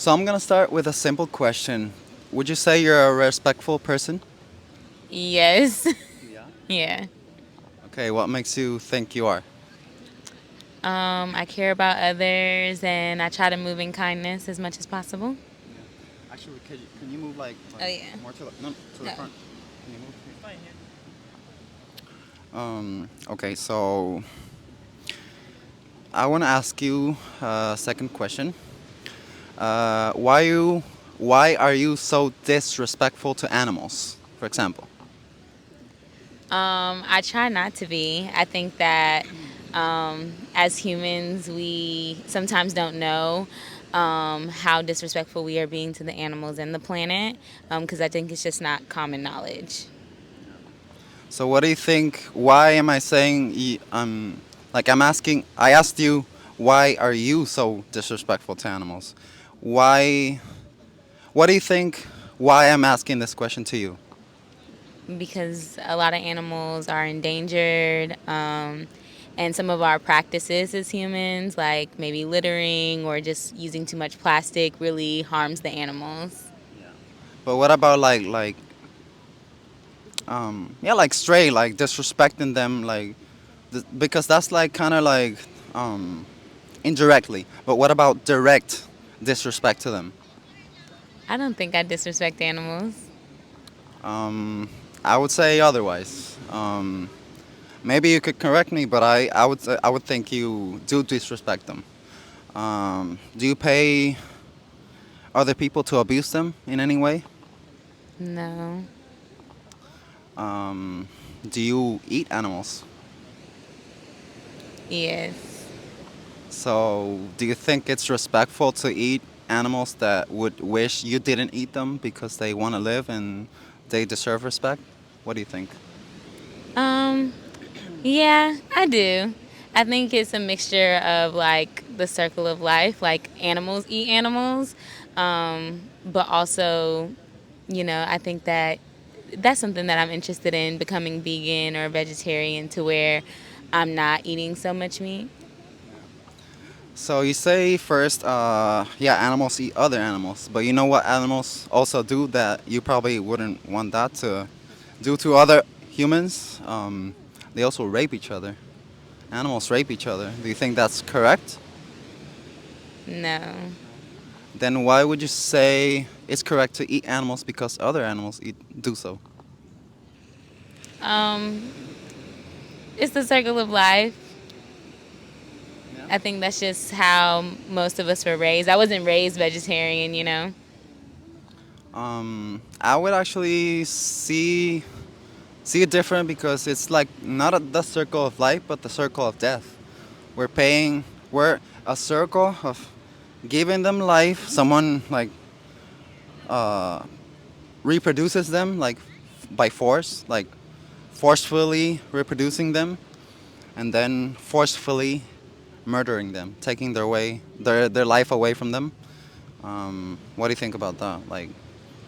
So I'm gonna start with a simple question. Would you say you're a respectful person? Yes. Yeah. Yeah. Okay, what makes you think you are? I care about others and I try to move in kindness as much as possible. Yeah. Actually, can you move Oh yeah. more to the no to the No. front? Can you move? Okay, so I want to ask you a second question. Why you? Why are you so disrespectful to animals? For example. I try not to be. I think that as humans, we sometimes don't know how disrespectful we are being to the animals and the planet because I think it's just not common knowledge. So what do you think? Why am I saying? Like I'm asking. I asked you. Why are you so disrespectful to animals? Why? What do you think? Why I'm asking this question to you? Because a lot of animals are endangered. And some of our practices as humans, like maybe littering or just using too much plastic, really harms the animals. But what about yeah, like stray, like disrespecting them, like because that's like kind of like um, indirectly. But what about direct disrespect to them? I don't think I disrespect animals. Um, I would say otherwise. Maybe you could correct me, but I would think you do disrespect them. Do you pay other people to abuse them in any way? No. Um, do you eat animals? Yes. So, do you think it's respectful to eat animals that would wish you didn't eat them because they want to live and they deserve respect? What do you think? Um, yeah, I do. I think it's a mixture of like the circle of life, like animals eat animals, but also, I think that that's something that I'm interested in becoming vegan or vegetarian to where I'm not eating so much meat. So you say first, yeah, animals eat other animals, but you know what animals also do that you probably wouldn't want that to do to other humans? They also rape each other. Animals rape each other. Do you think that's correct? No. Then why would you say it's correct to eat animals because other animals do so? Um, it's the circle of life. I think that's just how most of us were raised. I wasn't raised vegetarian. I would actually see it different because it's like not the circle of life, but the circle of death. We're paying. We're a circle of giving them life. Someone like uh, reproduces them like by force, like forcefully reproducing them, and then forcefully murdering them, taking their life away from them. What do you think about that? Like,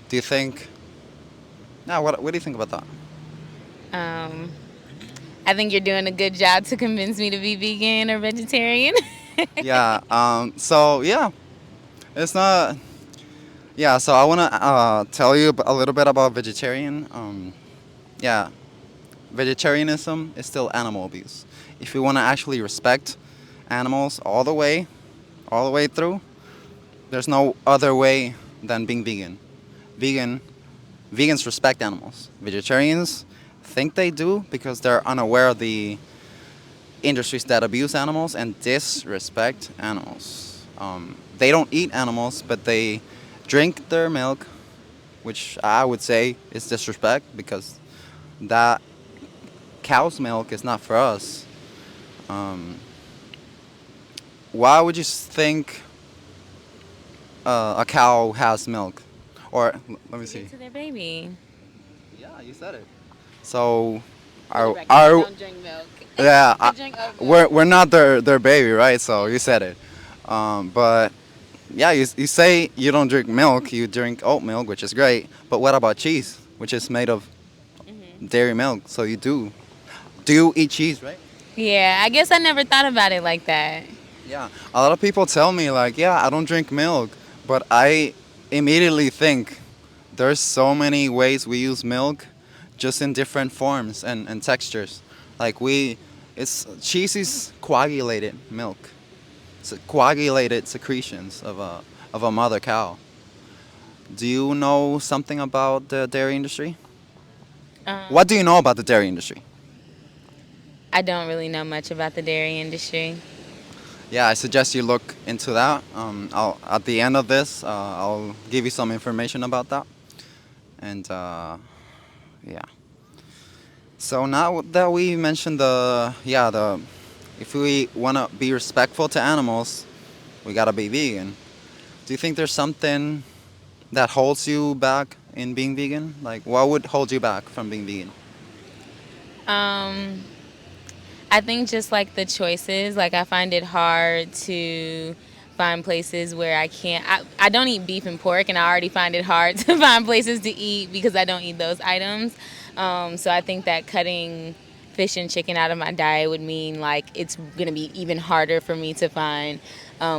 do you think? Now, what do you think about that? Um, I think you're doing a good job to convince me to be vegan or vegetarian. Yeah. So yeah, it's not. Yeah. So I wanna tell you a little bit about vegetarian. Yeah, vegetarianism is still animal abuse. If you wanna actually respect animals all the way through, there's no other way than being vegan. Vegan Vegans respect animals. Vegetarians think they do because they're unaware of the industries that abuse animals and disrespect animals. They don't eat animals, but they drink their milk, which I would say is disrespect because that cow's milk is not for us. Um, why would you think a cow has milk? Or let me To give see. to their baby. Yeah, you said it. So, For the are record, I are don't drink milk. yeah, I drink oat milk. we're not their baby, right? So you said it. But yeah, you say you don't drink milk, you drink oat milk, which is great. But what about cheese, which is made of dairy milk? So you do. Do you eat cheese, right? Yeah, I guess I never thought about it like that. Yeah. A lot of people tell me like, yeah, I don't drink milk, But I immediately think there's so many ways we use milk, just in different forms and textures. Like it's cheese is coagulated milk. It's coagulated secretions of a mother cow. Do you know something about the dairy industry? What do you know about the dairy industry? I don't really know much about the dairy industry. Yeah, I suggest you look into that. At the end of this, I'll give you some information about that. And yeah. So now that we mentioned the if we want to be respectful to animals, we gotta be vegan. Do you think there's something that holds you back in being vegan? Like, what would hold you back from being vegan? Um, I think just like the choices, like I find it hard to find places where I can't. I don't eat beef and pork, and I already find it hard to find places to eat because I don't eat those items. So I think that cutting fish and chicken out of my diet would mean like it's gonna be even harder for me to find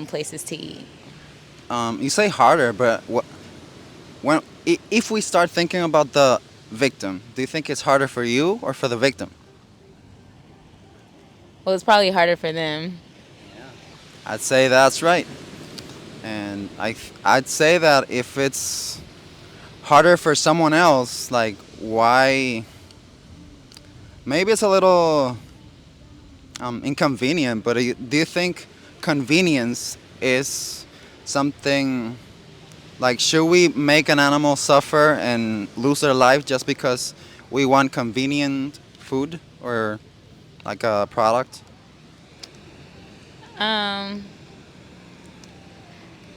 places to eat. You say harder, but if we start thinking about the victim, do you think it's harder for you or for the victim? Well, it's probably harder for them. I'd say that's right. And I'd say that if it's harder for someone else, like why? Maybe it's a little inconvenient, but do you think convenience is something like should we make an animal suffer and lose their life just because we want convenient food or like a product? Um,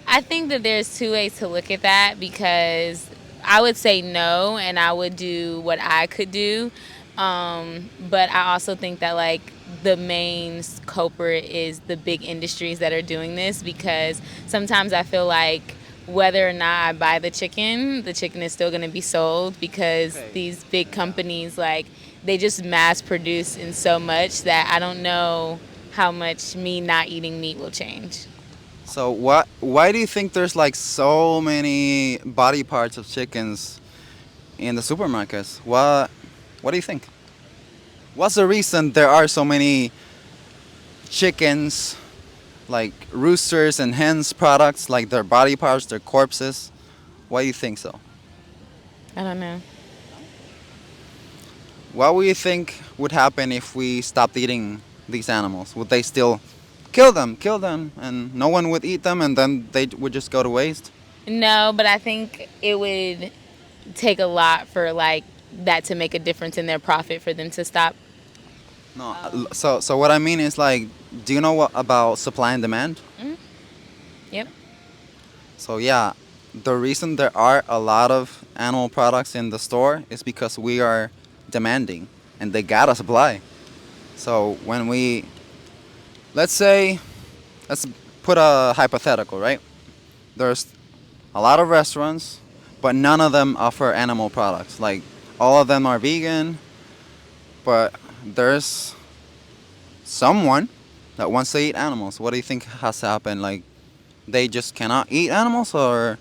I think that there's two ways to look at that because I would say no and I would do what I could do. But I also think that like the main culprit is the big industries that are doing this because sometimes I feel like whether or not I buy the chicken is still going to be sold because these big companies like they just mass produce in so much that I don't know how much me not eating meat will change. So why do you think there's like so many body parts of chickens in the supermarkets? What do you think? What's the reason there are so many chickens, like roosters and hens products, like their body parts, their corpses? Why do you think so? I don't know. What would you think would happen if we stopped eating these animals? Would they still kill them, and no one would eat them, and then they would just go to waste? No, but I think it would take a lot for like that to make a difference in their profit for them to stop. No. So what I mean is like, do you know what about supply and demand? Mm-hmm. Yep. So yeah, the reason there are a lot of animal products in the store is because we are demanding, and they gotta supply. So when let's say, let's put a hypothetical, right? There's a lot of restaurants, but none of them offer animal products. Like all of them are vegan, but there's someone that wants to eat animals. What do you think has to happen? Like they just cannot eat animals, or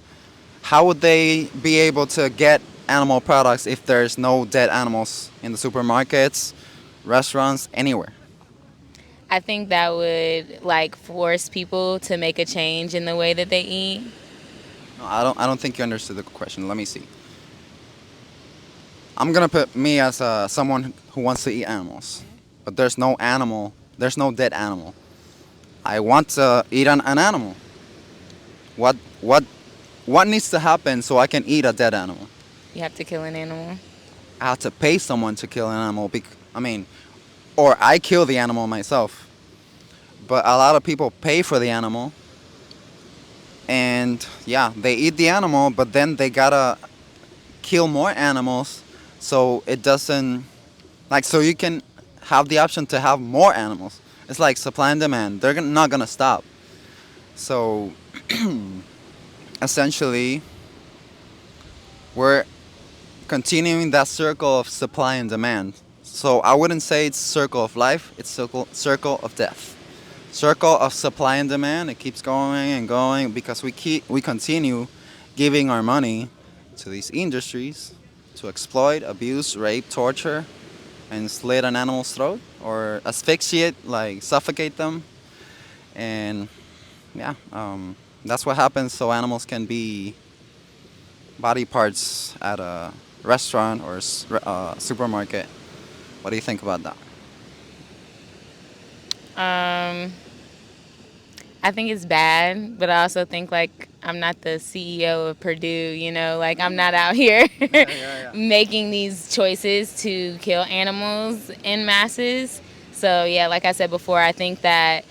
how would they be able to get animal products if there's no dead animals in the supermarkets, restaurants, anywhere? I think that would like force people to make a change in the way that they eat. No, I don't think you understood the question. Let me see. I'm gonna put me as someone who wants to eat animals, but there's no animal. There's no dead animal. I want to eat an animal. What what what needs to happen so I can eat a dead animal? You have to kill an animal. I have to pay someone to kill an animal. Or I kill the animal myself. But a lot of people pay for the animal, and yeah, they eat the animal, but then they gotta kill more animals, so it doesn't so you can have the option to have more animals. It's like supply and demand. They're not gonna stop. So essentially, we're continuing that circle of supply and demand. So I wouldn't say it's circle of life, it's circle of death. circle of supply and demand. It keeps going and going because we continue giving our money to these industries to exploit, abuse, rape, torture, and slit an animal's throat or asphyxiate, like suffocate them. And yeah, that's what happens. So animals can be body parts at a restaurant or supermarket. What do you think about that? Um, I think it's bad, but I also think like I'm not the CEO of Purdue, like I'm not out here Yeah. making these choices to kill animals in masses. So yeah, like I said before, I think that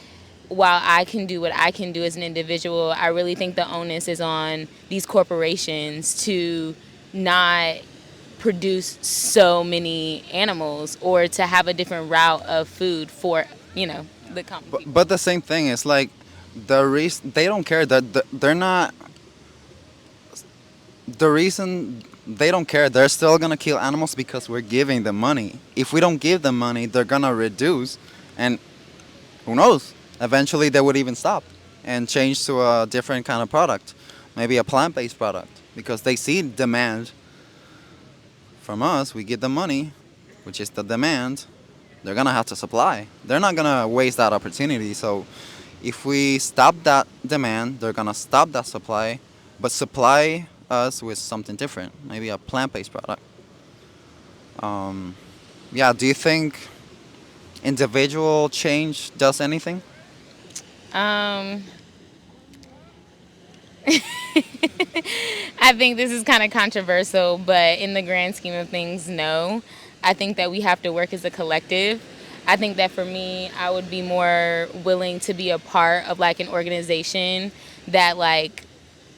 while I can do what I can do as an individual, I really think the onus is on these corporations to not produce so many animals or to have a different route of food for, the common people. But the same thing is like the reason they don't care that they're not the reason they don't care. They're still gonna kill animals because we're giving them money. If we don't give them money, they're gonna reduce, and who knows? Eventually, they would even stop and change to a different kind of product, maybe a plant-based product, because they see demand from us. We give them money, which is the demand. They're gonna have to supply. They're not gonna waste that opportunity. So, if we stop that demand, they're gonna stop that supply, but supply us with something different, maybe a plant-based product. Um, yeah. Do you think individual change does anything? Um, I think this is kind of controversial, but in the grand scheme of things, no. I think that we have to work as a collective. I think that for me, I would be more willing to be a part of like an organization that like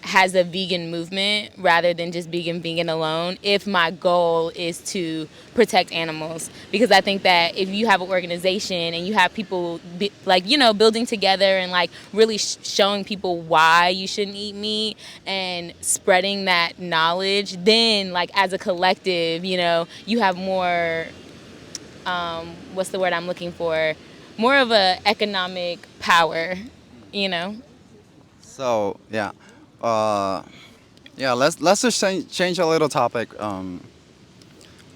has a vegan movement rather than just vegan alone if my goal is to protect animals, because I think that if you have an organization and you have people building together and like really showing people why you shouldn't eat meat and spreading that knowledge, then like as a collective, you have more, what's the word I'm looking for, more of a economic power, you know So yeah, uh, yeah. Let's just change a little topic.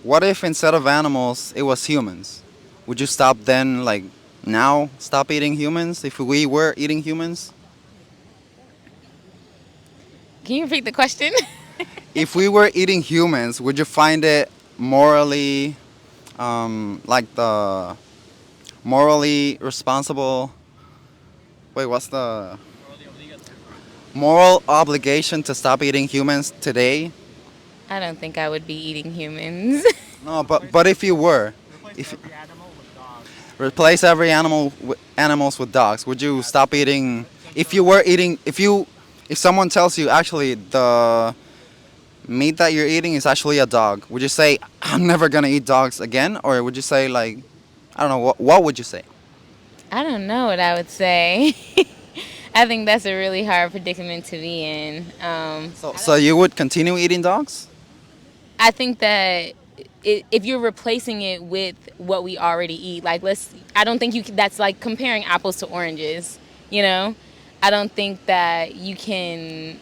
What if instead of animals it was humans? Would you stop then, like now, stop eating humans if we were eating humans? Can you repeat the question? If we were eating humans, would you find it morally, like the morally responsible? Wait, what's the moral obligation to stop eating humans today? I don't think I would be eating humans. No, but if you were, if replace every animals with dogs, would you stop eating? If you were eating, if someone tells you actually the meat that you're eating is actually a dog, would you say I'm never gonna eat dogs again, or would you say like I don't know what would you say? I don't know what I would say. I think that's a really hard predicament to be in. So you would continue eating dogs? I think that if you're replacing it with what we already eat, like I don't think that's like comparing apples to oranges, you know? I don't think that you can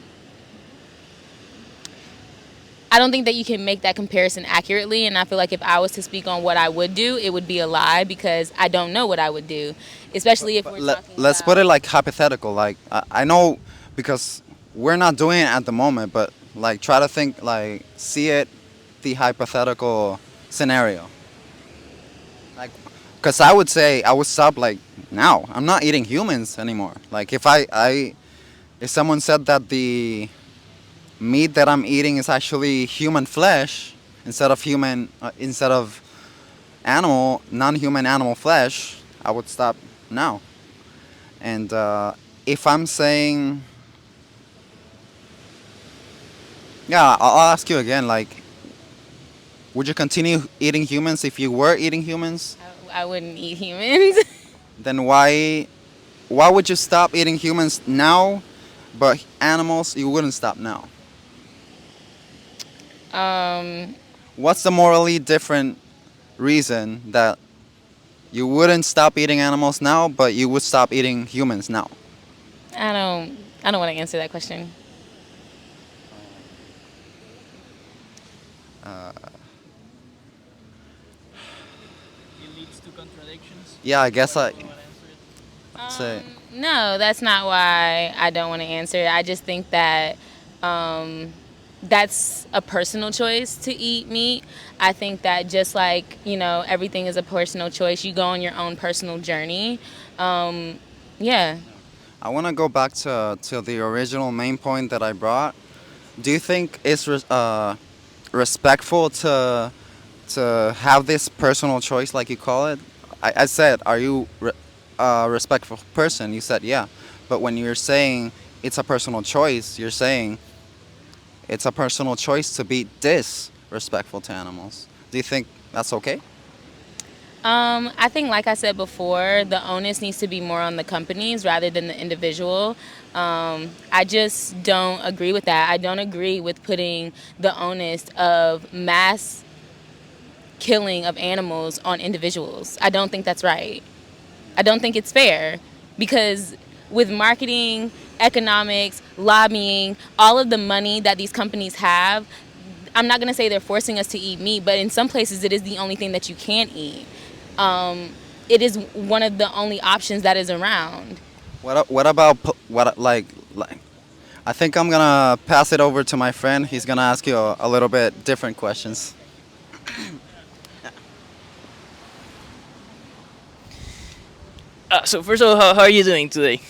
I don't think that you can make that comparison accurately, and I feel like if I was to speak on what I would do, it would be a lie because I don't know what I would do, especially if we're talking Let's about. put it like hypothetical. Like I know because we're not doing it at the moment, but like try to think like see it the hypothetical scenario. Like, cause I would say I would stop like now. I'm not eating humans anymore. Like if someone said that the meat that I'm eating is actually human flesh instead of non-human animal flesh, I would stop now. And if I'm saying, yeah, I'll ask you again. Like, would you continue eating humans if you were eating humans? I wouldn't eat humans. Then why would you stop eating humans now, but animals you wouldn't stop now? um, What's the morally different reason that You wouldn't stop eating animals now, but you would stop eating humans now. I don't want to answer that question. It leads to contradictions. Yeah, I guess Why I don't you want to answer it? say. No, that's not why I don't want to answer it. I just think that that's a personal choice to eat meat. I think that just like, everything is a personal choice, you go on your own personal journey. Yeah. I want to go back to the original main point that I brought. Do you think it's respectful to have this personal choice, like you call it? I said, are you a respectful person? You said, yeah. But when you're saying it's a personal choice, you're saying it's a personal choice to be disrespectful to animals. Do you think that's okay? I think, like I said before, the onus needs to be more on the companies rather than the individual. I just don't agree with that. I don't agree with putting the onus of mass killing of animals on individuals. I don't think that's right. I don't think it's fair because with marketing, economics, lobbying, all of the money that these companies have, I'm not going to say they're forcing us to eat meat, but in some places it is the only thing that you can eat. It is one of the only options that is around. What about like? I think I'm gonna pass it over to my friend. He's gonna ask you a little bit different questions. So first of all, how are you doing today?